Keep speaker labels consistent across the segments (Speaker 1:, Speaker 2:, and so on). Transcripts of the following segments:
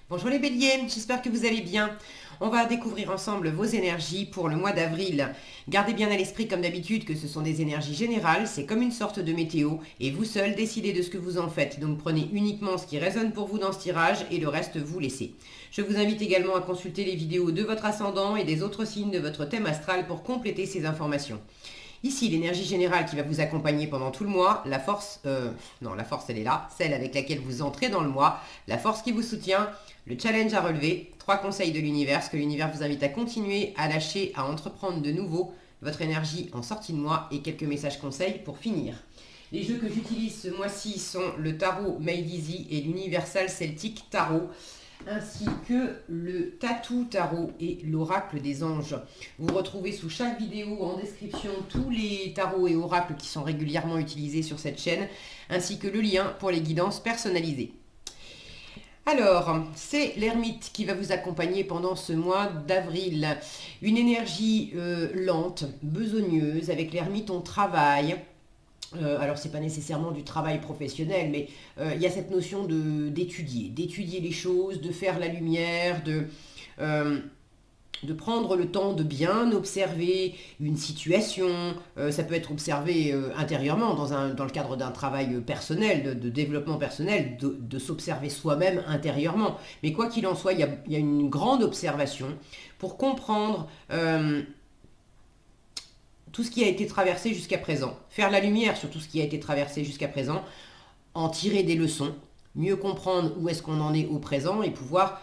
Speaker 1: Bonjour les béliers, j'espère que vous allez bien. On va découvrir ensemble vos énergies pour le mois d'avril. Gardez bien à l'esprit comme d'habitude que ce sont des énergies générales, c'est comme une sorte de météo et vous seul décidez de ce que vous en faites. Donc prenez uniquement ce qui résonne pour vous dans ce tirage et le reste vous laissez. Je vous invite également à consulter les vidéos de votre ascendant et des autres signes de votre thème astral pour compléter ces informations. Ici, l'énergie générale qui va vous accompagner pendant tout le mois, la force elle est là, celle avec laquelle vous entrez dans le mois, la force qui vous soutient, le challenge à relever, 3 conseils de l'univers, ce que l'univers vous invite à continuer, à lâcher, à entreprendre de nouveau, votre énergie en sortie de mois et quelques messages conseils pour finir. Les jeux que j'utilise ce mois-ci sont le tarot Made Easy et l'Universal Celtic Tarot, ainsi que le Tattoo Tarot et l'Oracle des Anges. Vous retrouvez sous chaque vidéo en description tous les tarots et oracles qui sont régulièrement utilisés sur cette chaîne, ainsi que le lien pour les guidances personnalisées. Alors, c'est l'ermite qui va vous accompagner pendant ce mois d'avril. Une énergie lente, besogneuse. Avec l'ermite, on travaille. Alors c'est pas nécessairement du travail professionnel, mais il y a cette notion d'étudier les choses, de faire la lumière, de prendre le temps de bien observer une situation. Ça peut être observé intérieurement dans le cadre d'un travail personnel, de développement personnel, de s'observer soi-même intérieurement. Mais quoi qu'il en soit, il y a une grande observation pour comprendre tout ce qui a été traversé jusqu'à présent, faire la lumière sur tout ce qui a été traversé jusqu'à présent, en tirer des leçons, mieux comprendre où est-ce qu'on en est au présent et pouvoir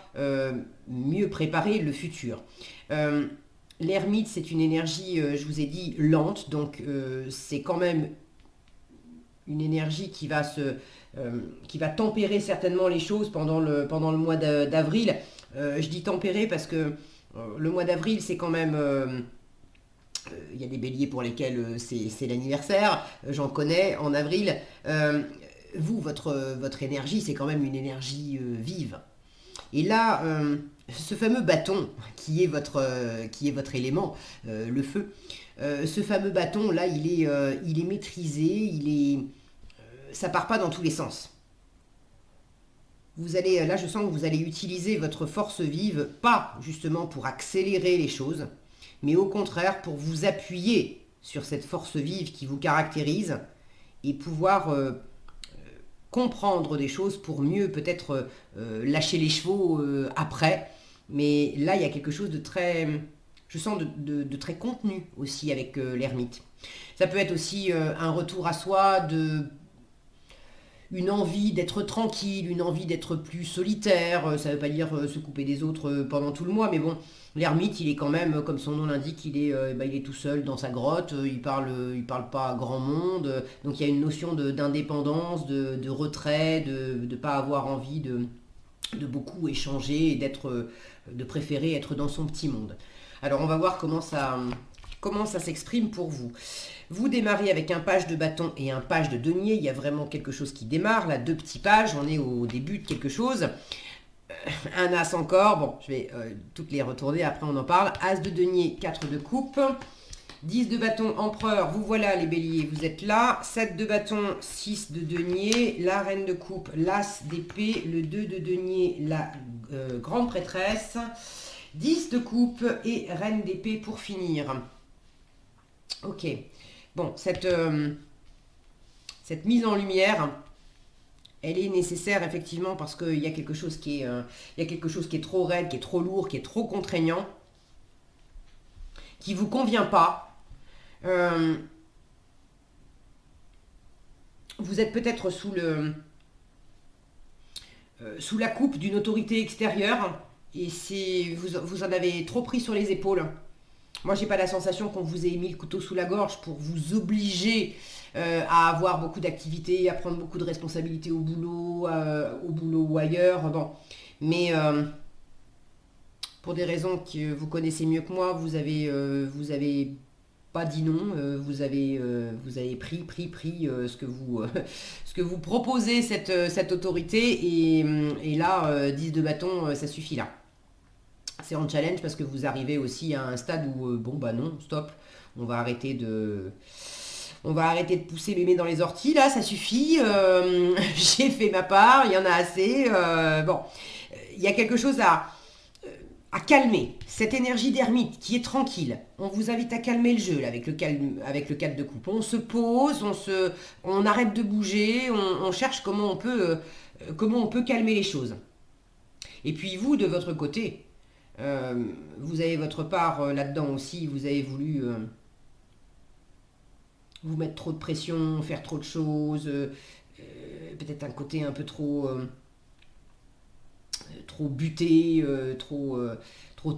Speaker 1: mieux préparer le futur. L'ermite, c'est une énergie, je vous ai dit, lente, donc c'est quand même une énergie qui va tempérer certainement les choses pendant le mois d'avril. Je dis tempérer parce que le mois d'avril, c'est quand même... Il y a des béliers pour lesquels c'est l'anniversaire, j'en connais en avril. Vous, votre énergie, c'est quand même une énergie vive. Et là, ce fameux bâton qui est votre élément, le feu, ce fameux bâton, là, il est maîtrisé, ça part pas dans tous les sens. Là, je sens que vous allez utiliser votre force vive, pas justement pour accélérer les choses, mais au contraire pour vous appuyer sur cette force vive qui vous caractérise et pouvoir comprendre des choses pour mieux peut-être lâcher les chevaux après. Mais là, il y a quelque chose de très, je sens de très contenu aussi avec l'ermite. Ça peut être aussi un retour à soi, une envie d'être tranquille, une envie d'être plus solitaire. Ça ne veut pas dire se couper des autres pendant tout le mois, mais bon, l'ermite, il est quand même, comme son nom l'indique, il est tout seul dans sa grotte, il parle pas à grand monde, donc il y a une notion d'indépendance, de retrait, de ne pas avoir envie de beaucoup échanger et de préférer être dans son petit monde. Alors on va voir comment ça s'exprime pour vous. Vous démarrez avec un page de bâton et un page de denier. Il y a vraiment quelque chose qui démarre. Là, 2 petits pages. On est au début de quelque chose. Un as encore. Bon, je vais toutes les retourner. Après, on en parle. As de denier, 4 de coupe. 10 de bâton, empereur. Vous voilà, les béliers. Vous êtes là. 7 de bâton, 6 de denier. La reine de coupe, l'as d'épée. Le 2 de denier, la grande prêtresse. 10 de coupe et reine d'épée pour finir. Ok. Bon, cette mise en lumière, elle est nécessaire effectivement parce qu'il y a quelque chose qui est trop raide, qui est trop lourd, qui est trop contraignant, qui vous convient pas. Vous êtes peut-être sous la coupe d'une autorité extérieure et vous en avez trop pris sur les épaules. Moi, j'ai pas la sensation qu'on vous ait mis le couteau sous la gorge pour vous obliger à avoir beaucoup d'activités, à prendre beaucoup de responsabilités au boulot ou ailleurs. Bon. Mais pour des raisons que vous connaissez mieux que moi, vous avez pas dit non, vous avez pris ce que vous proposez cette autorité et là, 10 de bâton, ça suffit là. C'est en challenge parce que vous arrivez aussi à un stade où, bon bah non, stop, on va arrêter de pousser mémé dans les orties, là, ça suffit, j'ai fait ma part, il y en a assez, bon. Il y a quelque chose à calmer. Cette énergie d'ermite qui est tranquille. On vous invite à calmer le jeu là, avec le 4 de coupe. On se pose, on arrête de bouger, on cherche comment on peut calmer les choses. Et puis vous, de votre côté, vous avez votre part là-dedans aussi. Vous avez voulu vous mettre trop de pression, faire trop de choses, peut-être un côté un peu trop buté, trop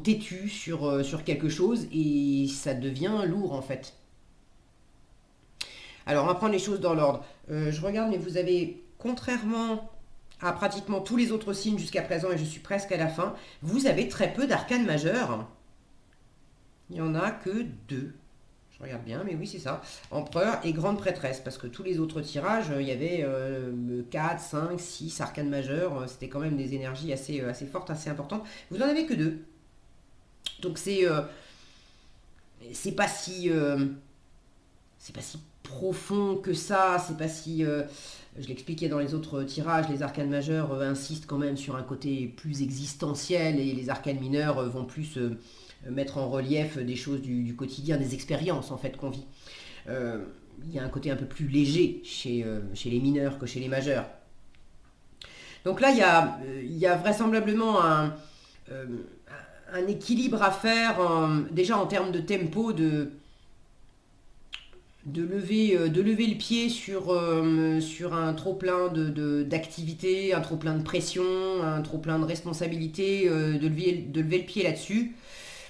Speaker 1: têtu sur quelque chose et ça devient lourd en fait. Alors on va prendre les choses dans l'ordre. Je regarde, mais vous avez, contrairement à pratiquement tous les autres signes jusqu'à présent, et je suis presque à la fin, vous avez très peu d'arcanes majeures. Il n'y en a que 2. Je regarde bien, mais oui, c'est ça. Empereur et grande prêtresse, parce que tous les autres tirages, il y avait 4, 5, 6 arcanes majeures. C'était quand même des énergies assez fortes, assez importantes. Vous n'en avez que 2. Donc c'est pas si profond que ça. C'est pas si... je l'expliquais dans les autres tirages, les arcanes majeures insistent quand même sur un côté plus existentiel et les arcanes mineures vont plus... mettre en relief des choses du quotidien, des expériences en fait qu'on vit. Il y a un côté un peu plus léger chez les mineurs que chez les majeurs. Donc là, il y a vraisemblablement un équilibre à faire, déjà en termes de tempo, de lever le pied sur un trop-plein d'activité, un trop-plein de pression, un trop-plein de responsabilité, de lever le pied là-dessus.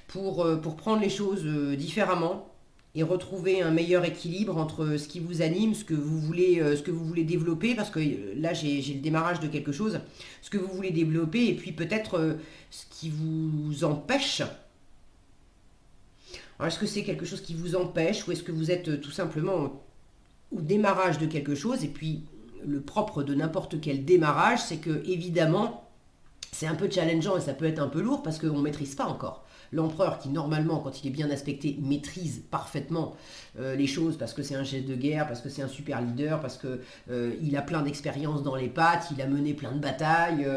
Speaker 1: Pour prendre les choses différemment et retrouver un meilleur équilibre entre ce qui vous anime, ce que vous voulez développer, parce que là j'ai le démarrage de quelque chose, ce que vous voulez développer, et puis peut-être ce qui vous empêche. Alors est-ce que c'est quelque chose qui vous empêche, ou est-ce que vous êtes tout simplement au démarrage de quelque chose, et puis le propre de n'importe quel démarrage, c'est que évidemment c'est un peu challengeant et ça peut être un peu lourd parce qu'on ne maîtrise pas encore. L'empereur qui normalement, quand il est bien aspecté, maîtrise parfaitement les choses parce que c'est un chef de guerre, parce que c'est un super leader, parce qu'il a plein d'expérience dans les pattes, il a mené plein de batailles,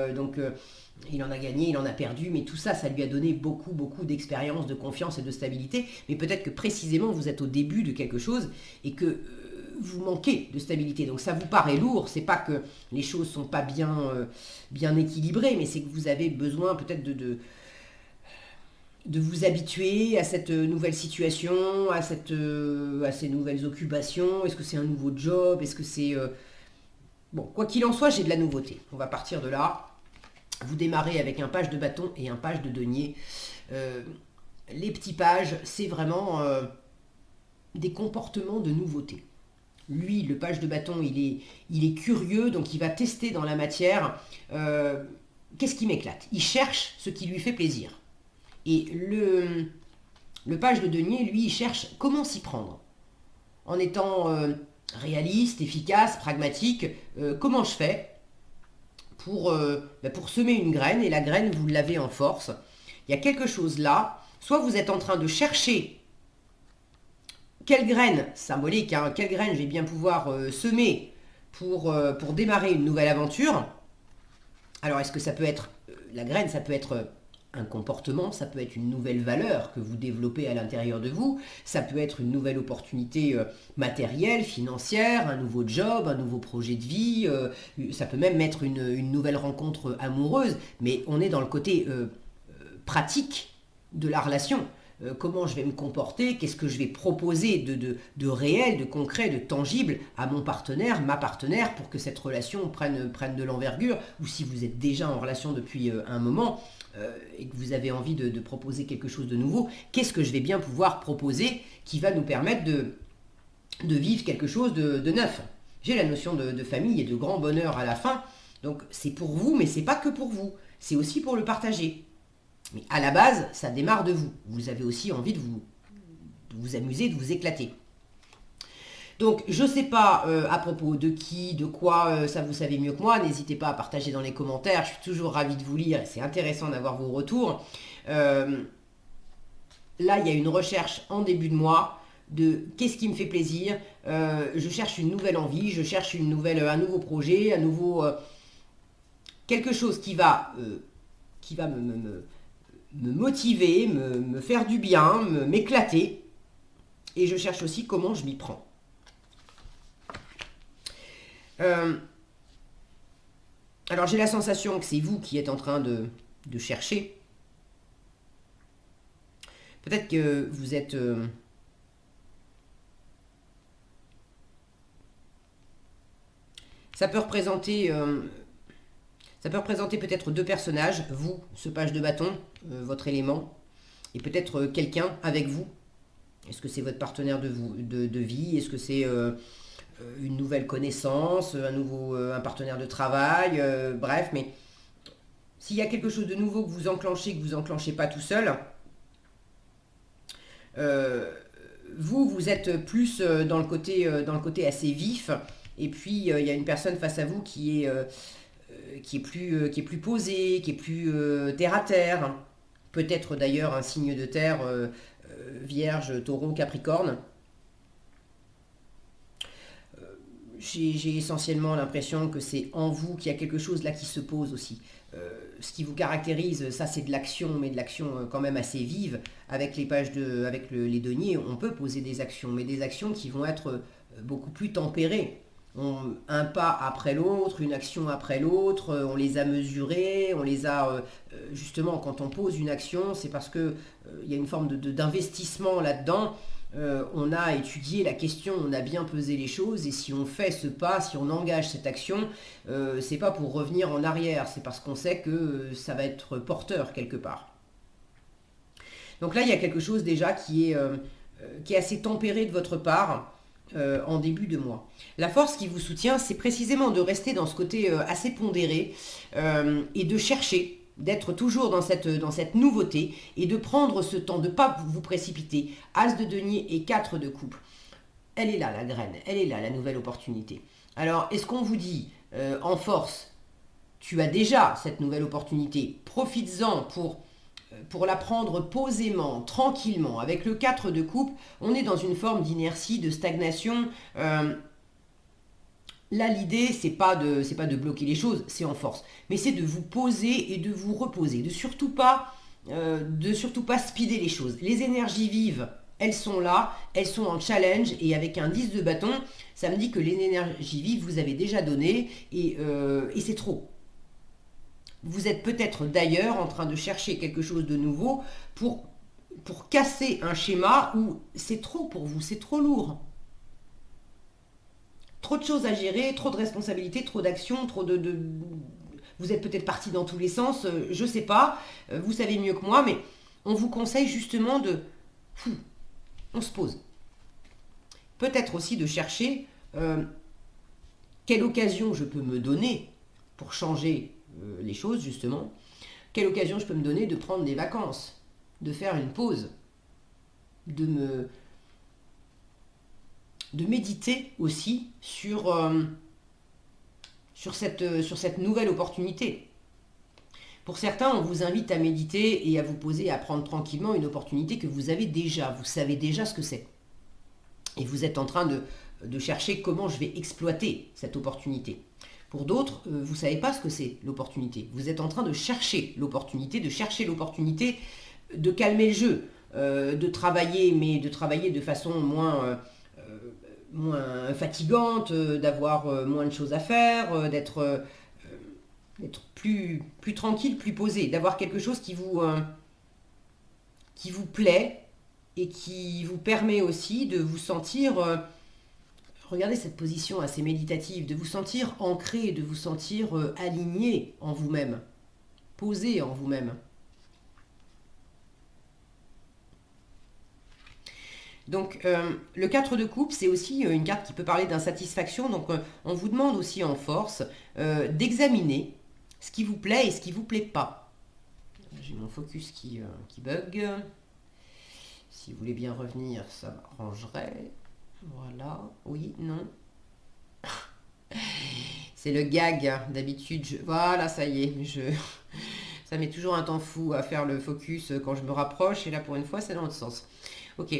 Speaker 1: il en a gagné, il en a perdu, mais tout ça, ça lui a donné beaucoup d'expérience, de confiance et de stabilité. Mais peut-être que précisément vous êtes au début de quelque chose et que vous manquez de stabilité. Donc ça vous paraît lourd, c'est pas que les choses sont pas bien équilibrées, mais c'est que vous avez besoin peut-être de vous habituer à cette nouvelle situation, à ces nouvelles occupations. Est-ce que c'est un nouveau job? Est-ce que c'est... Bon, quoi qu'il en soit, j'ai de la nouveauté. On va partir de là. Vous démarrez avec un page de bâton et un page de denier. Les petits pages, c'est vraiment des comportements de nouveauté. Lui, le page de bâton, il est curieux, donc il va tester dans la matière. Qu'est-ce qui m'éclate? Il cherche ce qui lui fait plaisir. Et le page de denier, lui, il cherche comment s'y prendre. En étant réaliste, efficace, pragmatique, comment je fais pour semer une graine, et la graine, vous l'avez en force. Il y a quelque chose là, soit vous êtes en train de chercher quelle graine, symbolique, hein, quelle graine je vais bien pouvoir semer pour démarrer une nouvelle aventure. Alors, est-ce que ça peut être, la graine, ça peut être un comportement, ça peut être une nouvelle valeur que vous développez à l'intérieur de vous, ça peut être une nouvelle opportunité matérielle, financière, un nouveau job, un nouveau projet de vie, ça peut même être une nouvelle rencontre amoureuse, mais on est dans le côté pratique de la relation. Comment je vais me comporter, qu'est-ce que je vais proposer de réel, de concret, de tangible à mon partenaire, ma partenaire, pour que cette relation prenne de l'envergure, ou si vous êtes déjà en relation depuis un moment, et que vous avez envie de proposer quelque chose de nouveau, qu'est-ce que je vais bien pouvoir proposer qui va nous permettre de vivre quelque chose de neuf. J'ai la notion de famille et de grand bonheur à la fin, donc c'est pour vous, mais c'est pas que pour vous, c'est aussi pour le partager. Mais à la base, ça démarre de vous. Vous avez aussi envie de vous amuser, de vous éclater. Donc, je ne sais pas à propos de qui, de quoi, ça vous savez mieux que moi. N'hésitez pas à partager dans les commentaires. Je suis toujours ravie de vous lire. C'est intéressant d'avoir vos retours. Là, il y a une recherche en début de mois de qu'est-ce qui me fait plaisir. Je cherche une nouvelle envie, je cherche un nouveau projet, quelque chose qui va qui va me motiver, me faire du bien, m'éclater. Et je cherche aussi comment je m'y prends. Alors j'ai la sensation que c'est vous qui êtes en train de chercher. Peut-être que vous êtes... ça peut représenter peut-être deux personnages, vous, ce page de bâton, votre élément, et peut-être quelqu'un avec vous. Est-ce que c'est votre partenaire de vie? Est-ce que c'est une nouvelle connaissance, un partenaire de travail? Bref, mais s'il y a quelque chose de nouveau que vous enclenchez pas tout seul, vous êtes plus dans le côté assez vif, et puis il y a une personne face à vous qui est plus posée, qui est plus terre à terre. Peut-être d'ailleurs un signe de terre, Vierge, Taureau, Capricorne. J'ai essentiellement l'impression que c'est en vous qu'il y a quelque chose là qui se pose aussi. Ce qui vous caractérise, ça c'est de l'action, mais de l'action quand même assez vive. Avec les les deniers, on peut poser des actions, mais des actions qui vont être beaucoup plus tempérées. Un pas après l'autre, une action après l'autre, on les a mesurées, on les a... justement, quand on pose une action, c'est parce que il y a une forme d'investissement là-dedans. On a étudié la question, on a bien pesé les choses, et si on fait ce pas, si on engage cette action, c'est pas pour revenir en arrière, c'est parce qu'on sait que ça va être porteur quelque part. Donc là, il y a quelque chose déjà qui est assez tempéré de votre part en début de mois. La force qui vous soutient, c'est précisément de rester dans ce côté assez pondéré et de chercher, d'être toujours dans cette nouveauté et de prendre ce temps, de ne pas vous précipiter. As de denier et 4 de coupe. Elle est là, la graine. Elle est là, la nouvelle opportunité. Alors, est-ce qu'on vous dit, en force, tu as déjà cette nouvelle opportunité, profites-en pour la prendre posément, tranquillement. Avec le 4 de coupe, on est dans une forme d'inertie, de stagnation. Là, l'idée, c'est pas de bloquer les choses, c'est en force. Mais c'est de vous poser et de vous reposer, de surtout pas speeder les choses. Les énergies vives, elles sont là, elles sont en challenge, et avec un 10 de bâton, ça me dit que les énergies vives, vous avez déjà donné, et c'est trop. Vous êtes peut-être d'ailleurs en train de chercher quelque chose de nouveau pour casser un schéma où c'est trop pour vous, c'est trop lourd. Trop de choses à gérer, trop de responsabilités, trop d'actions, vous êtes peut-être parti dans tous les sens, je sais pas, vous savez mieux que moi, mais on vous conseille justement on se pose. Peut-être aussi de chercher quelle occasion je peux me donner pour changer les choses, justement. Quelle occasion je peux me donner de prendre des vacances, de faire une pause, de méditer aussi sur cette nouvelle opportunité. Pour certains, on vous invite à méditer et à vous poser, à prendre tranquillement une opportunité que vous avez déjà. Vous savez déjà ce que c'est. Et vous êtes en train de chercher comment je vais exploiter cette opportunité. Pour d'autres, vous ne savez pas ce que c'est l'opportunité. Vous êtes en train de chercher l'opportunité, de calmer le jeu, de travailler, mais de travailler de façon moins fatigante, d'avoir moins de choses à faire, d'être plus tranquille, plus posé, d'avoir quelque chose qui vous plaît et qui vous permet aussi de vous sentir, regardez cette position assez méditative, de vous sentir ancré, de vous sentir aligné en vous-même, posé en vous-même. Donc le 4 de coupe, c'est aussi une carte qui peut parler d'insatisfaction. Donc on vous demande aussi en force d'examiner ce qui vous plaît et ce qui ne vous plaît pas. J'ai mon focus qui bug. Si vous voulez bien revenir, ça m'arrangerait. Voilà, oui, non. C'est le gag d'habitude. Voilà, ça y est. Ça met toujours un temps fou à faire le focus quand je me rapproche. Et là, pour une fois, c'est dans l'autre sens. Ok.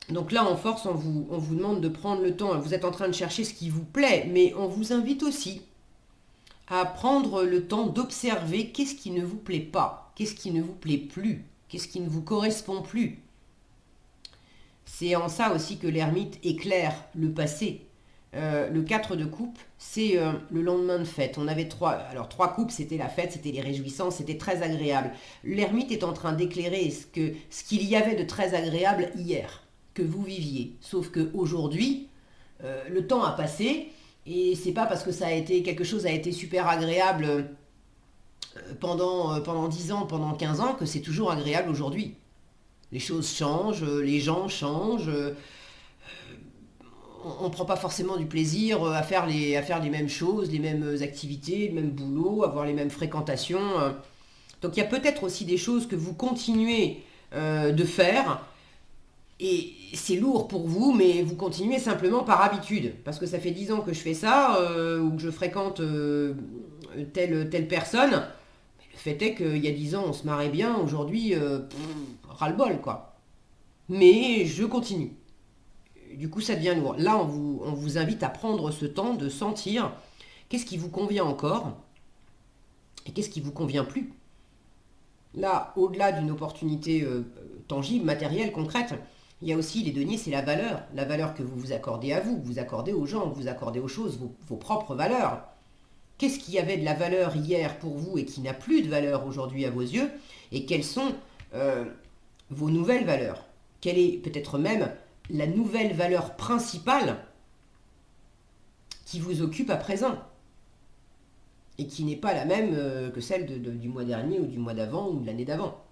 Speaker 1: Donc là, en force, on vous demande de prendre le temps. Vous êtes en train de chercher ce qui vous plaît, mais on vous invite aussi à prendre le temps d'observer qu'est-ce qui ne vous plaît pas, qu'est-ce qui ne vous plaît plus, qu'est-ce qui ne vous correspond plus. C'est en ça aussi que l'ermite éclaire le passé. Le 4 de coupe, c'est le lendemain de fête. On avait trois coupes, c'était la fête, c'était les réjouissances, c'était très agréable. L'ermite est en train d'éclairer ce qu'il y avait de très agréable hier, que vous viviez. Sauf qu'aujourd'hui, le temps a passé, et c'est pas parce que quelque chose a été super agréable pendant 10 ans, pendant 15 ans, que c'est toujours agréable aujourd'hui. Les choses changent, les gens changent, on ne prend pas forcément du plaisir à faire les mêmes choses, les mêmes activités, le même boulot, avoir les mêmes fréquentations. Donc il y a peut-être aussi des choses que vous continuez de faire, et c'est lourd pour vous, mais vous continuez simplement par habitude. Parce que ça fait 10 ans que je fais ça, ou que je fréquente telle personne. Le fait est qu'il y a 10 ans, on se marrait bien. Aujourd'hui, ras-le-bol, quoi. Mais je continue. Du coup, ça devient lourd. Là, on vous invite à prendre ce temps de sentir qu'est-ce qui vous convient encore et qu'est-ce qui vous convient plus. Là, au-delà d'une opportunité tangible, matérielle, concrète, il y a aussi, les deniers, c'est la valeur que vous vous accordez à vous, que vous accordez aux gens, que vous accordez aux choses, vos propres valeurs. Qu'est-ce qui avait de la valeur hier pour vous et qui n'a plus de valeur aujourd'hui à vos yeux? Et quelles sont vos nouvelles valeurs? Quelle est peut-être même la nouvelle valeur principale qui vous occupe à présent et qui n'est pas la même que celle du mois dernier ou du mois d'avant ou de l'année d'avant?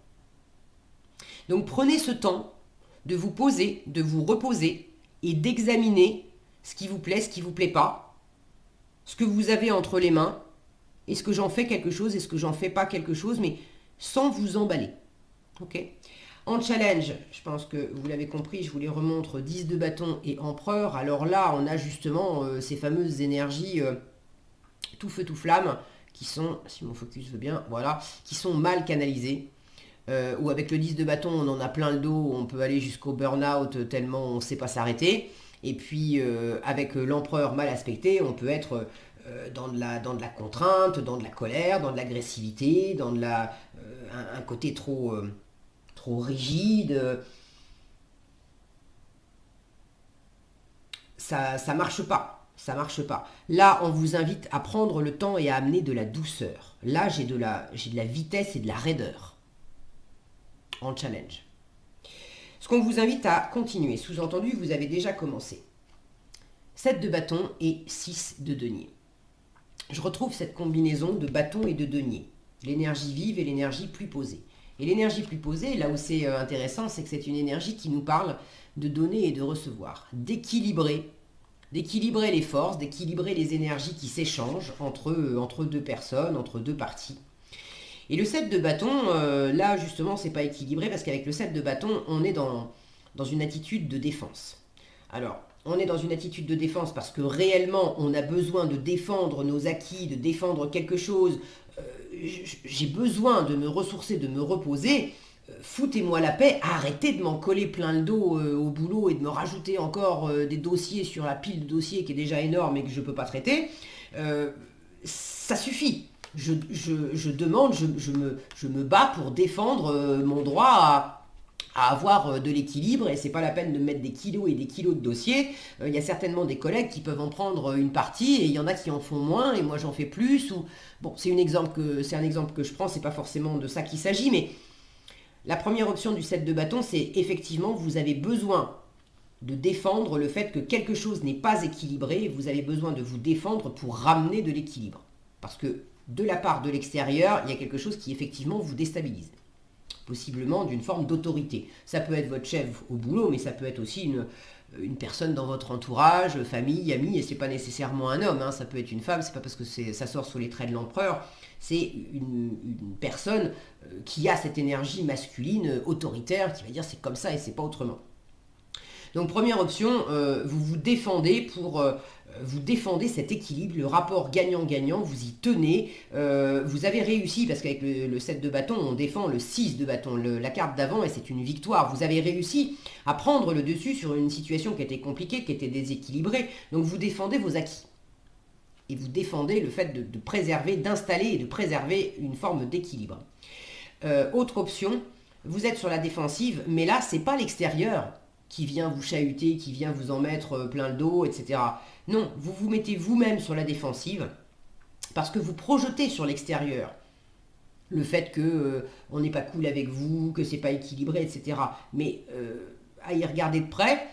Speaker 1: Donc prenez ce temps de vous poser, de vous reposer et d'examiner ce qui vous plaît, ce qui ne vous plaît pas, ce que vous avez entre les mains, est-ce que j'en fais quelque chose, est-ce que j'en fais pas quelque chose, mais sans vous emballer. Ok ? En challenge, je pense que vous l'avez compris, je vous les remontre 10 de bâton et empereur. Alors là, on a justement ces fameuses énergies tout feu, tout flamme, qui sont, si mon focus veut bien, voilà, qui sont mal canalisées. Ou avec le 10 de bâton, on en a plein le dos, on peut aller jusqu'au burn-out tellement on ne sait pas s'arrêter. Et puis avec l'empereur mal aspecté, on peut être dans de la contrainte, dans de la colère, dans de l'agressivité, dans un côté trop rigide. Ça marche pas. Ça marche pas. Là, on vous invite à prendre le temps et à amener de la douceur. Là, j'ai de la vitesse et de la raideur en challenge. Ce qu'on vous invite à continuer, sous-entendu, vous avez déjà commencé. 7 de bâton et 6 de denier. Je retrouve cette combinaison de bâton et de denier. L'énergie vive et l'énergie plus posée. Et l'énergie plus posée, là où c'est intéressant, c'est que c'est une énergie qui nous parle de donner et de recevoir, d'équilibrer les forces, d'équilibrer les énergies qui s'échangent entre deux personnes, entre deux parties. Et le 7 de bâton, là justement, c'est pas équilibré parce qu'avec le 7 de bâton, on est dans une attitude de défense. Alors, on est dans une attitude de défense parce que réellement, on a besoin de défendre nos acquis, de défendre quelque chose. J'ai besoin de me ressourcer, de me reposer. Foutez-moi la paix, arrêtez de m'en coller plein le dos au boulot et de me rajouter encore des dossiers sur la pile de dossiers qui est déjà énorme et que je ne peux pas traiter. Ça suffit. Je demande, je me bats pour défendre mon droit à avoir de l'équilibre, et c'est pas la peine de mettre des kilos et des kilos de dossiers. Il y a certainement des collègues qui peuvent en prendre une partie et il y en a qui en font moins et moi j'en fais plus. Bon, c'est un exemple que je prends, c'est pas forcément de ça qu'il s'agit, mais la première option du 7 de bâton, c'est effectivement vous avez besoin de défendre le fait que quelque chose n'est pas équilibré, vous avez besoin de vous défendre pour ramener de l'équilibre. Parce que de la part de l'extérieur, il y a quelque chose qui effectivement vous déstabilise. Possiblement d'une forme d'autorité. Ça peut être votre chef au boulot, mais ça peut être aussi une personne dans votre entourage, famille, ami, et c'est pas nécessairement un homme, hein, ça peut être une femme, c'est pas parce que ça sort sous les traits de l'empereur, c'est une personne qui a cette énergie masculine, autoritaire, qui va dire c'est comme ça et c'est pas autrement. Donc première option, vous défendez cet équilibre, le rapport gagnant-gagnant, vous y tenez, vous avez réussi, parce qu'avec le 7 de bâton, on défend le 6 de bâton, la carte d'avant, et c'est une victoire. Vous avez réussi à prendre le dessus sur une situation qui était compliquée, qui était déséquilibrée, donc vous défendez vos acquis. et vous défendez le fait de préserver, d'installer et de préserver une forme d'équilibre. Autre option, vous êtes sur la défensive, mais là, c'est pas l'extérieur qui vient vous chahuter, qui vient vous en mettre plein le dos, etc. Non, vous vous mettez vous-même sur la défensive parce que vous projetez sur l'extérieur le fait que on n'est pas cool avec vous, que c'est pas équilibré, etc. Mais à y regarder de près,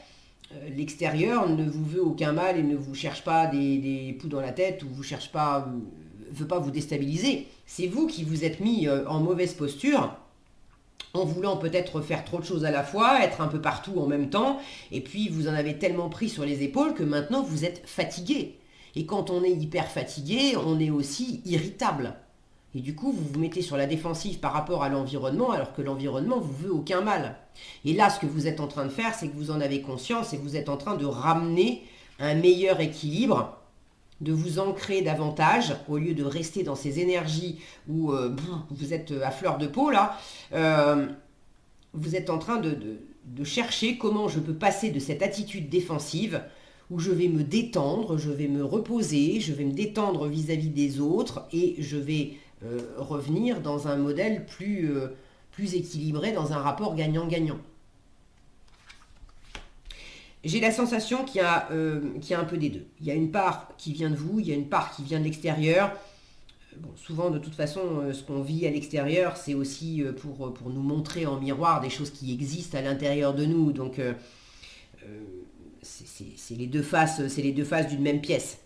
Speaker 1: l'extérieur ne vous veut aucun mal et ne vous cherche pas des poux dans la tête ou veut pas vous déstabiliser. C'est vous qui vous êtes mis en mauvaise posture en voulant peut-être faire trop de choses à la fois, être un peu partout en même temps, et puis vous en avez tellement pris sur les épaules que maintenant vous êtes fatigué. Et quand on est hyper fatigué, on est aussi irritable. Et du coup, vous vous mettez sur la défensive par rapport à l'environnement, alors que l'environnement vous veut aucun mal. Et là, ce que vous êtes en train de faire, c'est que vous en avez conscience et vous êtes en train de ramener un meilleur équilibre, de vous ancrer davantage, au lieu de rester dans ces énergies où vous êtes à fleur de peau, là. Vous êtes en train de chercher comment je peux passer de cette attitude défensive où je vais me détendre, je vais me reposer, je vais me détendre vis-à-vis des autres et je vais revenir dans un modèle plus équilibré, dans un rapport gagnant-gagnant. J'ai la sensation qu'il y a un peu des deux. Il y a une part qui vient de vous, il y a une part qui vient de l'extérieur. Bon, souvent, de toute façon, ce qu'on vit à l'extérieur, c'est aussi pour nous montrer en miroir des choses qui existent à l'intérieur de nous. Donc, c'est les deux faces d'une même pièce.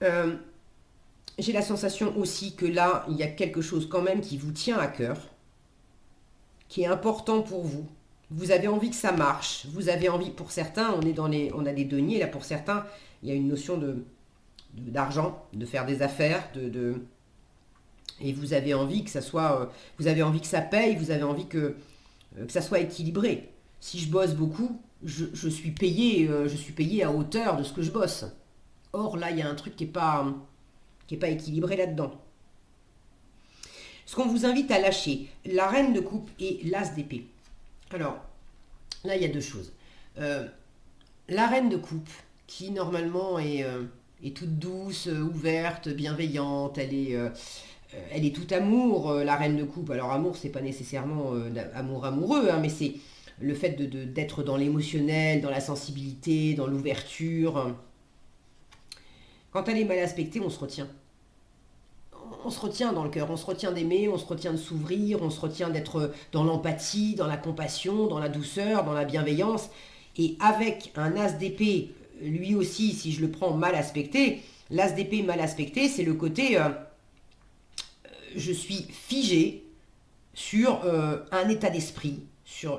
Speaker 1: J'ai la sensation aussi que là, il y a quelque chose quand même qui vous tient à cœur, qui est important pour vous. Vous avez envie que ça marche. Vous avez envie, pour certains, on a des deniers, là pour certains, il y a une notion d'argent, de faire des affaires, et vous avez envie que ça soit, vous avez envie que ça paye, vous avez envie que ça soit équilibré. Si je bosse beaucoup, je suis payé à hauteur de ce que je bosse. Or là, il y a un truc qui est pas équilibré là-dedans. Ce qu'on vous invite à lâcher, la reine de coupe et l'as d'épée. Alors, là, il y a deux choses. La reine de coupe, qui normalement est toute douce, ouverte, bienveillante, elle est tout amour, la reine de coupe. Alors, amour, c'est pas nécessairement amour amoureux, hein, mais c'est le fait d'être dans l'émotionnel, dans la sensibilité, dans l'ouverture. Quand elle est mal aspectée, on se retient. On se retient dans le cœur, on se retient d'aimer, on se retient de s'ouvrir, on se retient d'être dans l'empathie, dans la compassion, dans la douceur, dans la bienveillance. Et avec un as d'épée, lui aussi, si je le prends mal aspecté, l'as d'épée mal aspecté, c'est le côté je suis figé sur un état d'esprit,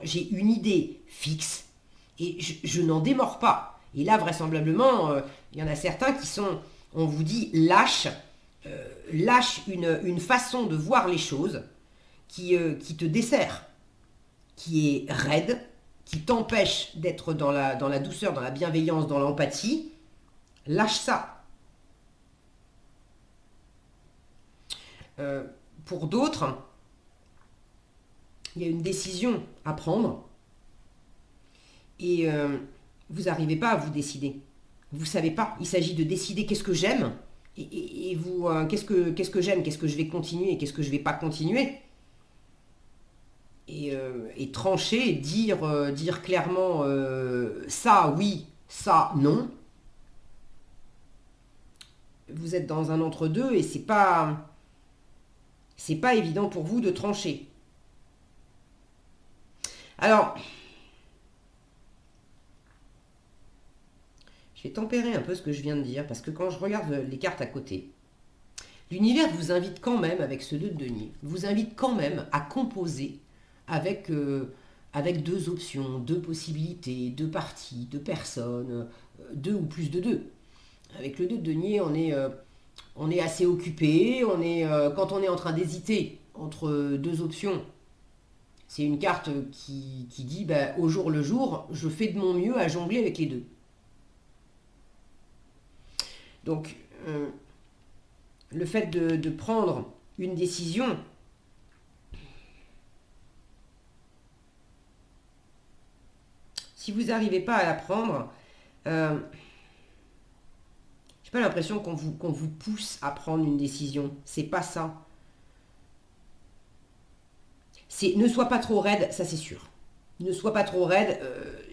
Speaker 1: j'ai une idée fixe et je n'en démords pas. Et là, vraisemblablement, il y en a certains qui sont, on vous dit, lâche une façon de voir les choses qui te dessert, qui est raide, qui t'empêche d'être dans la douceur, dans la bienveillance, dans l'empathie. Lâche ça. Pour d'autres, il y a une décision à prendre et vous n'arrivez pas à vous décider. Vous ne savez pas. Il s'agit de décider qu'est-ce que j'aime et vous qu'est-ce que j'aime, qu'est-ce que je vais continuer, qu'est-ce que je ne vais pas continuer. Et trancher, dire clairement ça oui, ça non. Vous êtes dans un entre-deux et c'est pas évident pour vous de trancher. Alors, je vais tempérer un peu ce que je viens de dire, parce que quand je regarde les cartes à côté, l'univers vous invite quand même, avec ce 2 de denier, vous invite quand même à composer avec deux options, deux possibilités, deux parties, deux personnes, deux ou plus de deux. Avec le 2 de denier, on est assez occupé, quand on est en train d'hésiter entre deux options, c'est une carte qui dit au jour le jour, je fais de mon mieux à jongler avec les deux. Donc, le fait de prendre une décision, si vous n'arrivez pas à la prendre, je J'ai pas l'impression qu'on vous pousse à prendre une décision. C'est pas ça. Ne sois pas trop raide, ça c'est sûr. Ne sois pas trop raide.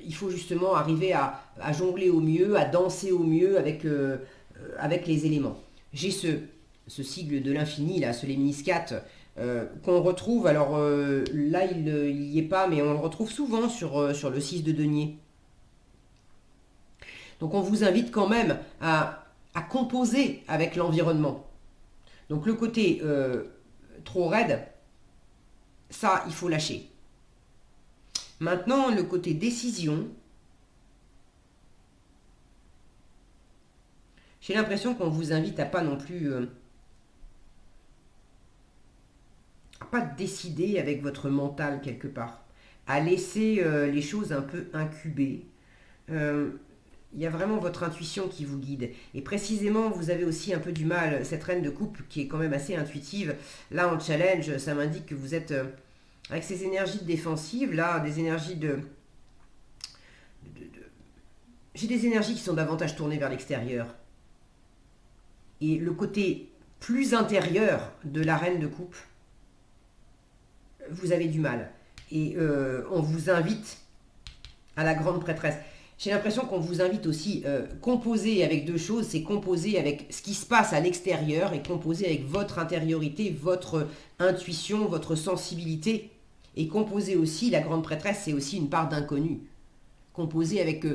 Speaker 1: Il faut justement arriver à jongler au mieux, à danser au mieux avec les éléments. J'ai ce sigle de l'infini, là, ce Lemniscate, qu'on retrouve, alors là il n'y est pas, mais on le retrouve souvent sur le 6 de denier. Donc on vous invite quand même à composer avec l'environnement. Donc le côté trop raide, ça il faut lâcher. Maintenant le côté décision, j'ai l'impression qu'on vous invite à pas non plus à pas décider avec votre mental quelque part, à laisser les choses un peu incuber. Il y a vraiment votre intuition qui vous guide. Et précisément, vous avez aussi un peu du mal, cette reine de coupe qui est quand même assez intuitive. Là, en challenge, ça m'indique que vous êtes avec ces énergies défensives, là, des énergies j'ai des énergies qui sont davantage tournées vers l'extérieur. Et le côté plus intérieur de la reine de coupe, vous avez du mal. Et on vous invite à la grande prêtresse. J'ai l'impression qu'on vous invite aussi composer avec deux choses, c'est composer avec ce qui se passe à l'extérieur et composer avec votre intériorité, votre intuition, votre sensibilité. Et composer aussi, la grande prêtresse, c'est aussi une part d'inconnu. Composer avec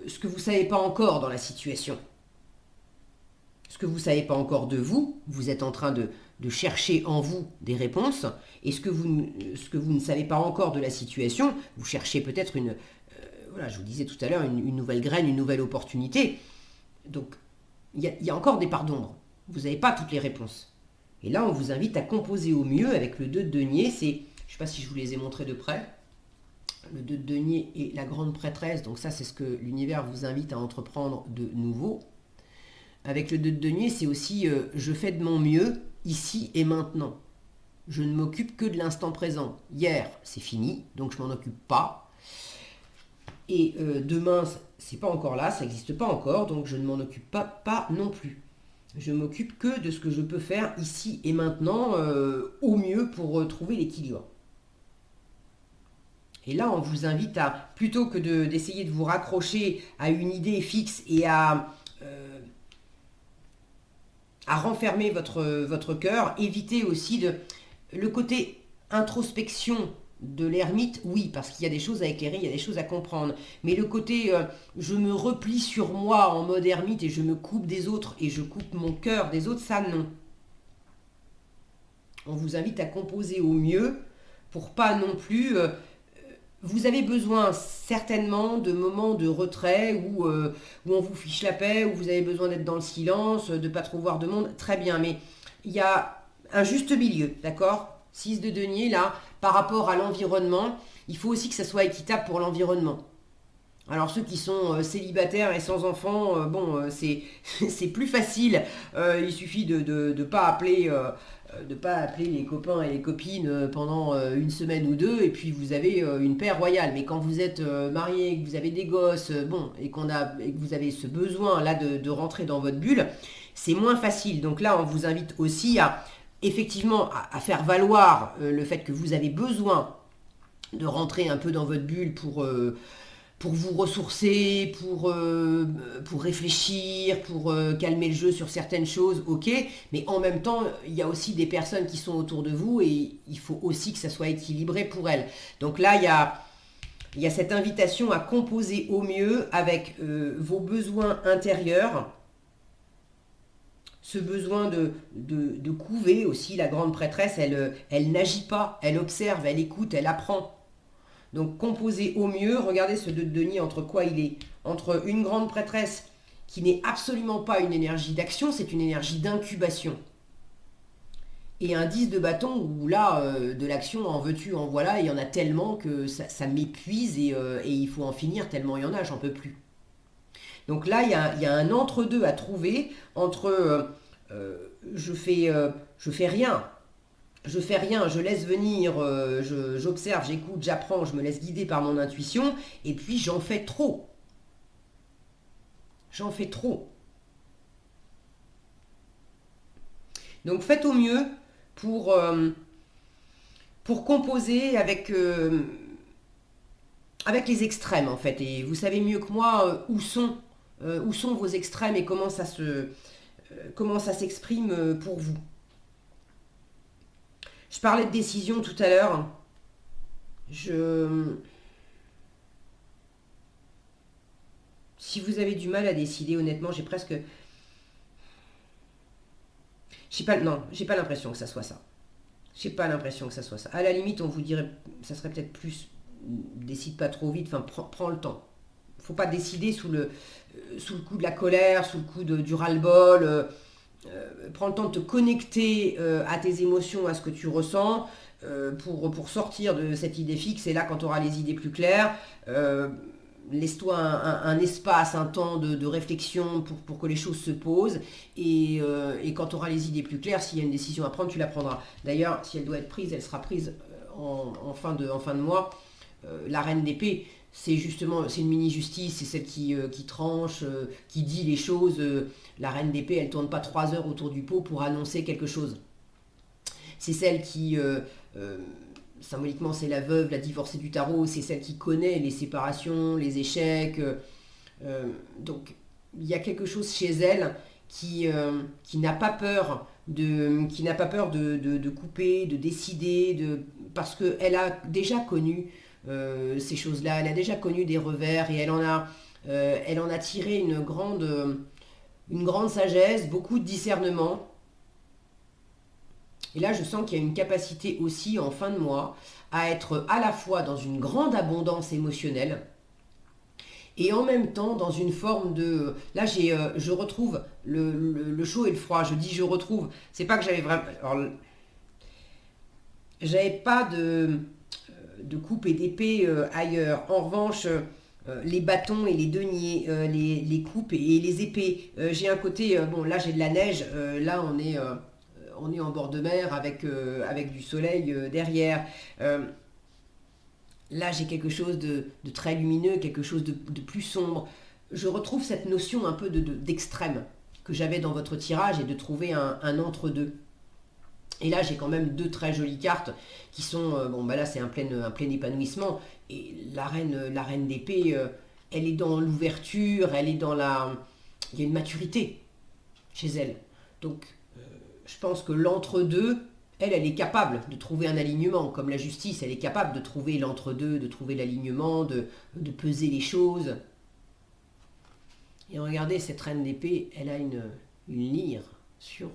Speaker 1: ce que vous ne savez pas encore dans la situation. Ce que vous ne savez pas encore de vous, vous êtes en train de chercher en vous des réponses, et ce que vous ne savez pas encore de la situation, vous cherchez peut-être voilà, je vous disais tout à l'heure, une nouvelle graine, une nouvelle opportunité. Donc, il y a encore des parts d'ombre. Vous n'avez pas toutes les réponses. Et là, on vous invite à composer au mieux avec le 2 de denier. Je ne sais pas si je vous les ai montrés de près. Le 2 de denier et la grande prêtresse. Donc ça, c'est ce que l'univers vous invite à entreprendre de nouveau. Avec le 2 de denier, c'est aussi je fais de mon mieux ici et maintenant. Je ne m'occupe que de l'instant présent. Hier, c'est fini, donc je ne m'en occupe pas. Et demain, c'est pas encore là, ça n'existe pas encore, donc je ne m'en occupe pas non plus. Je m'occupe que de ce que je peux faire ici et maintenant au mieux pour trouver l'équilibre. Et là, on vous invite à, plutôt que d'essayer de vous raccrocher à une idée fixe et à renfermer votre cœur, évitez aussi le côté introspection de l'ermite, oui, parce qu'il y a des choses à éclairer, il y a des choses à comprendre. Mais le côté je me replie sur moi en mode ermite et je me coupe des autres et je coupe mon cœur des autres, ça non. On vous invite à composer au mieux pour pas non plus... vous avez besoin certainement de moments de retrait où on vous fiche la paix, où vous avez besoin d'être dans le silence, de ne pas trop voir de monde, très bien. Mais il y a un juste milieu, d'accord ? 6 de denier, là, par rapport à l'environnement, il faut aussi que ça soit équitable pour l'environnement. Alors ceux qui sont célibataires et sans enfants, c'est plus facile. Il suffit de pas appeler les copains et les copines pendant une semaine ou deux, et puis vous avez une paix royale. Mais quand vous êtes marié, que vous avez des gosses, et que vous avez ce besoin là de rentrer dans votre bulle, c'est moins facile. Donc là, on vous invite aussi effectivement à faire valoir le fait que vous avez besoin de rentrer un peu dans votre bulle pour vous ressourcer, pour réfléchir, pour calmer le jeu sur certaines choses, ok, mais en même temps, il y a aussi des personnes qui sont autour de vous et il faut aussi que ça soit équilibré pour elles. Donc là, il y a cette invitation à composer au mieux avec vos besoins intérieurs, ce besoin de couver aussi. La grande prêtresse, elle n'agit pas, elle observe, elle écoute, elle apprend. Donc composer au mieux, regardez ce 2 de denier entre quoi il est. Entre une grande prêtresse qui n'est absolument pas une énergie d'action, c'est une énergie d'incubation. Et un 10 de bâton où là, de l'action, en veux-tu, en voilà, il y en a tellement que ça m'épuise et il faut en finir tellement il y en a, j'en peux plus. Donc là, il y a un entre-deux à trouver entre je fais rien. Je fais rien, je laisse venir, j'observe, j'écoute, j'apprends, je me laisse guider par mon intuition, et puis j'en fais trop. J'en fais trop. Donc faites au mieux pour, pour composer avec les extrêmes en fait. Et vous savez mieux que moi où sont vos extrêmes et comment ça s'exprime pour vous. Je parlais de décision tout à l'heure. Je... Si vous avez du mal à décider, honnêtement, j'ai presque... j'ai pas l'impression que ça soit ça. J'ai pas l'impression que ça soit ça. À la limite, on vous dirait, ça serait peut-être plus, décide pas trop vite, enfin, prends le temps. Faut pas décider sous le coup de la colère, sous le coup du ras-le-bol. Prends le temps de te connecter à tes émotions, à ce que tu ressens, pour sortir de cette idée fixe. Et là, quand tu auras les idées plus claires, laisse-toi un espace, un temps de réflexion pour que les choses se posent. Et quand tu auras les idées plus claires, s'il y a une décision à prendre, tu la prendras. D'ailleurs, si elle doit être prise, elle sera prise en fin de mois. La reine d'épée, c'est justement, c'est une mini-justice, c'est celle qui tranche, qui dit les choses. La reine d'épée, elle tourne pas 3 heures autour du pot pour annoncer quelque chose. C'est celle qui, symboliquement, c'est la veuve, la divorcée du tarot, c'est celle qui connaît les séparations, les échecs. Donc, il y a quelque chose chez elle qui n'a pas peur de couper, de décider, parce qu'elle a déjà connu ces choses-là, elle a déjà connu des revers et elle en a tiré une grande sagesse, beaucoup de discernement. Et là, je sens qu'il y a une capacité aussi en fin de mois à être à la fois dans une grande abondance émotionnelle et en même temps dans une forme de... Là, je retrouve le chaud et le froid. Je dis je retrouve. C'est pas que j'avais vraiment... Alors, j'avais pas de coupe et d'épée ailleurs. En revanche, les bâtons et les deniers, les coupes et les épées. J'ai un côté, bon là j'ai de la neige, là on est en bord de mer avec du soleil derrière. Là j'ai quelque chose de très lumineux, quelque chose de plus sombre. Je retrouve cette notion un peu d'extrême que j'avais dans votre tirage et de trouver un entre-deux. Et là, j'ai quand même deux très jolies cartes qui sont... bon, bah là, c'est un plein épanouissement. Et la reine d'épée, elle est dans l'ouverture, elle est dans la... Il y a une maturité chez elle. Donc, je pense que l'entre-deux, elle est capable de trouver un alignement. Comme la justice, elle est capable de trouver l'entre-deux, de trouver l'alignement, de peser les choses. Et regardez, cette reine d'épée, elle a une lyre sur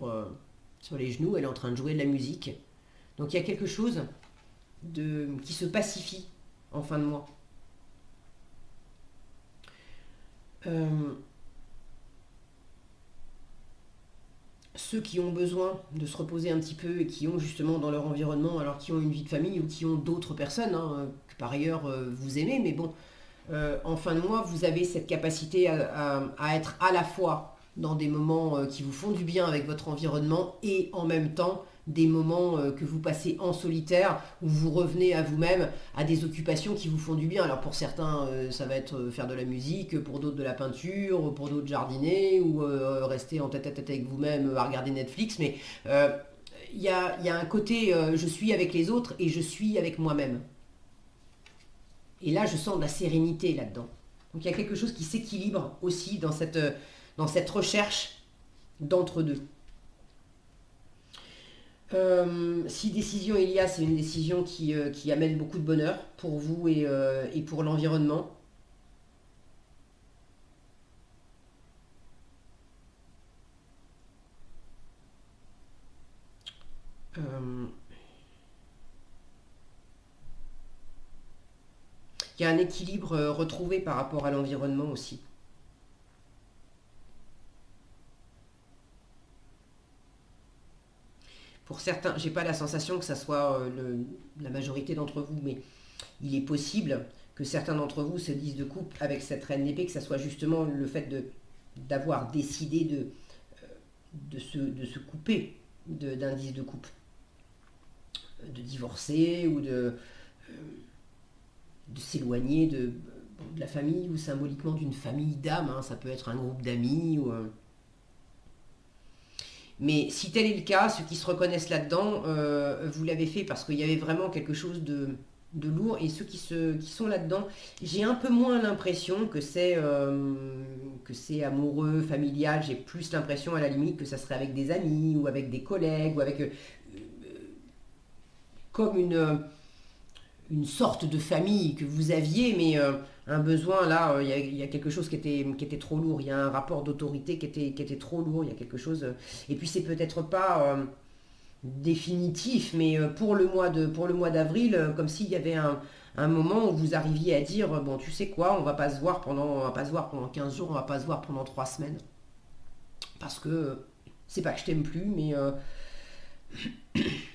Speaker 1: les genoux, elle est en train de jouer de la musique. Donc il y a quelque chose qui se pacifie en fin de mois. Ceux qui ont besoin de se reposer un petit peu et qui ont justement dans leur environnement, alors qui ont une vie de famille ou qui ont d'autres personnes, hein, que par ailleurs vous aimez, mais bon, en fin de mois, vous avez cette capacité à être à la fois dans des moments qui vous font du bien avec votre environnement et en même temps des moments que vous passez en solitaire où vous revenez à vous-même, à des occupations qui vous font du bien. Alors pour certains, ça va être faire de la musique, pour d'autres de la peinture, pour d'autres jardiner ou rester en tête-à-tête avec vous-même à regarder Netflix. Mais il y a un côté je suis avec les autres et je suis avec moi-même. Et là, je sens de la sérénité là-dedans. Donc il y a quelque chose qui s'équilibre aussi dans cette recherche d'entre-deux. Si décision il y a, c'est une décision qui amène beaucoup de bonheur pour vous et pour l'environnement. Euh, il y a un équilibre retrouvé par rapport à l'environnement aussi. Pour certains, j'ai pas la sensation que ça soit la majorité d'entre vous, mais il est possible que certains d'entre vous se disent de couple avec cette reine d'épée, que ça soit justement le fait d'avoir décidé de se couper d'indices de couple, de divorcer ou de s'éloigner de la famille ou symboliquement d'une famille d'âmes, hein, ça peut être un groupe d'amis ou Mais si tel est le cas, ceux qui se reconnaissent là-dedans, vous l'avez fait parce qu'il y avait vraiment quelque chose de lourd. Et ceux qui sont là-dedans, j'ai un peu moins l'impression que c'est amoureux, familial. J'ai plus l'impression à la limite que ça serait avec des amis ou avec des collègues ou avec comme une sorte de famille que vous aviez, mais un besoin, là, il y a quelque chose qui était trop lourd, il y a un rapport d'autorité qui était trop lourd, il y a quelque chose... et puis c'est peut-être pas définitif, mais pour le mois d'avril, comme s'il y avait un moment où vous arriviez à dire, bon, tu sais quoi, on va pas se voir pendant 15 jours, on va pas se voir pendant 3 semaines, parce que c'est pas que je t'aime plus,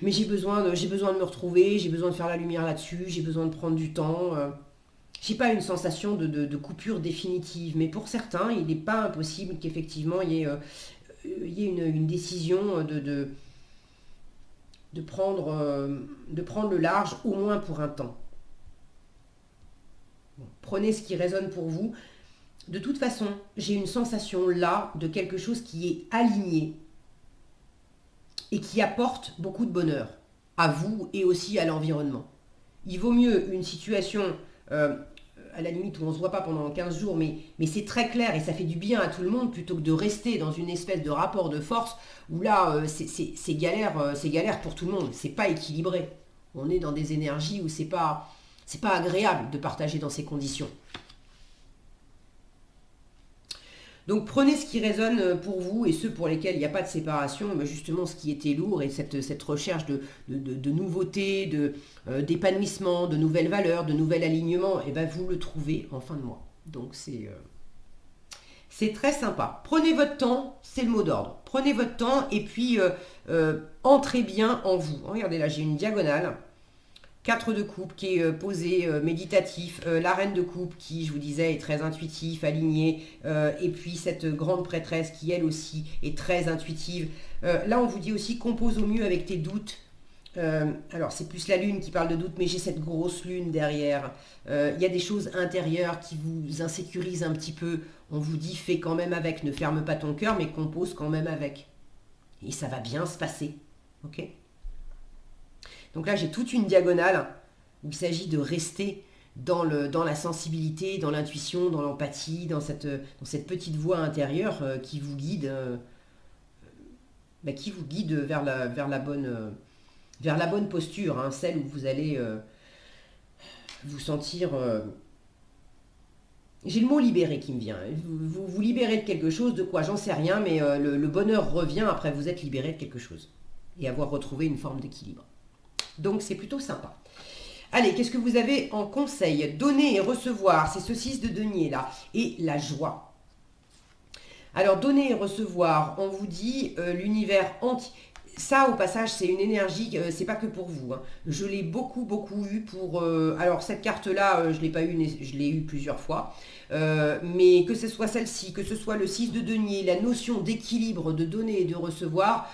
Speaker 1: mais j'ai besoin de me retrouver, j'ai besoin de faire la lumière là-dessus, j'ai besoin de prendre du temps. J'ai pas une sensation de coupure définitive, mais pour certains, il n'est pas impossible qu'effectivement il y ait une décision de prendre le large, au moins pour un temps. Bon, prenez ce qui résonne pour vous. De toute façon, j'ai une sensation là de quelque chose qui est aligné et qui apporte beaucoup de bonheur à vous et aussi à l'environnement. Il vaut mieux une situation, à la limite, où on ne se voit pas pendant 15 jours, mais c'est très clair et ça fait du bien à tout le monde, plutôt que de rester dans une espèce de rapport de force où là, c'est galère pour tout le monde, c'est pas équilibré. On est dans des énergies où c'est pas agréable de partager dans ces conditions. Donc prenez ce qui résonne pour vous et ceux pour lesquels il n'y a pas de séparation, mais justement ce qui était lourd et cette recherche de nouveautés, d'épanouissement, de nouvelles valeurs, de nouvel alignement, et ben vous le trouvez en fin de mois. Donc c'est très sympa. Prenez votre temps, c'est le mot d'ordre. Prenez votre temps et puis entrez bien en vous. Regardez là, j'ai une diagonale. 4 de coupe qui est posé, méditatif, la reine de coupe qui, je vous disais, est très intuitif, aligné, et puis cette grande prêtresse qui, elle aussi, est très intuitive. Là, on vous dit aussi, compose au mieux avec tes doutes. Alors, c'est plus la lune qui parle de doute, mais j'ai cette grosse lune derrière. Il y a des choses intérieures qui vous insécurisent un petit peu. On vous dit, fais quand même avec, ne ferme pas ton cœur, mais compose quand même avec. Et ça va bien se passer, ok ? Donc là, j'ai toute une diagonale où il s'agit de rester dans la sensibilité, dans l'intuition, dans l'empathie, dans cette petite voix intérieure qui vous guide vers la bonne posture, hein, celle où vous allez vous sentir... j'ai le mot libéré qui me vient. Vous libérez de quelque chose, de quoi, j'en sais rien, mais le bonheur revient après vous être libéré de quelque chose et avoir retrouvé une forme d'équilibre. Donc c'est plutôt sympa. Allez, qu'est-ce que vous avez en conseil? Donner et recevoir, c'est ce 6 de denier là. Et la joie. Alors donner et recevoir, on vous dit l'univers entier. Ça au passage c'est une énergie, c'est pas que pour vous. Hein. Je l'ai beaucoup eu pour... alors cette carte là, je l'ai pas eu, je l'ai eu plusieurs fois. Mais que ce soit celle-ci, que ce soit le 6 de denier, la notion d'équilibre, de donner et de recevoir...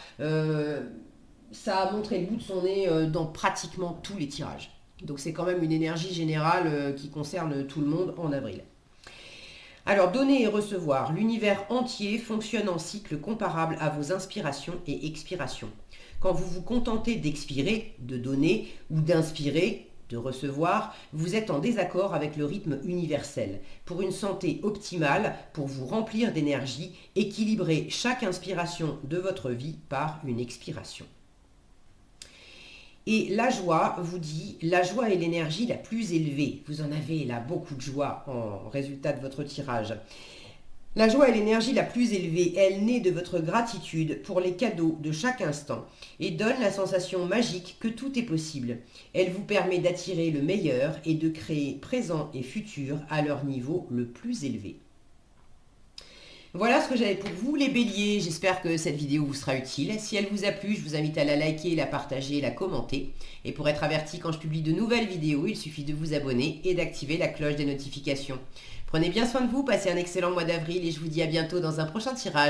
Speaker 1: ça a montré le bout de son nez dans pratiquement tous les tirages. Donc c'est quand même une énergie générale qui concerne tout le monde en avril. Alors, donner et recevoir. L'univers entier fonctionne en cycle comparable à vos inspirations et expirations. Quand vous vous contentez d'expirer, de donner, ou d'inspirer, de recevoir, vous êtes en désaccord avec le rythme universel. Pour une santé optimale, pour vous remplir d'énergie, équilibrez chaque inspiration de votre vie par une expiration. Et la joie vous dit, la joie est l'énergie la plus élevée. Vous en avez là beaucoup de joie en résultat de votre tirage. La joie est l'énergie la plus élevée. Elle naît de votre gratitude pour les cadeaux de chaque instant et donne la sensation magique que tout est possible. Elle vous permet d'attirer le meilleur et de créer présent et futur à leur niveau le plus élevé. Voilà ce que j'avais pour vous les béliers, j'espère que cette vidéo vous sera utile. Si elle vous a plu, je vous invite à la liker, la partager, la commenter. Et pour être averti quand je publie de nouvelles vidéos, il suffit de vous abonner et d'activer la cloche des notifications. Prenez bien soin de vous, passez un excellent mois d'avril et je vous dis à bientôt dans un prochain tirage.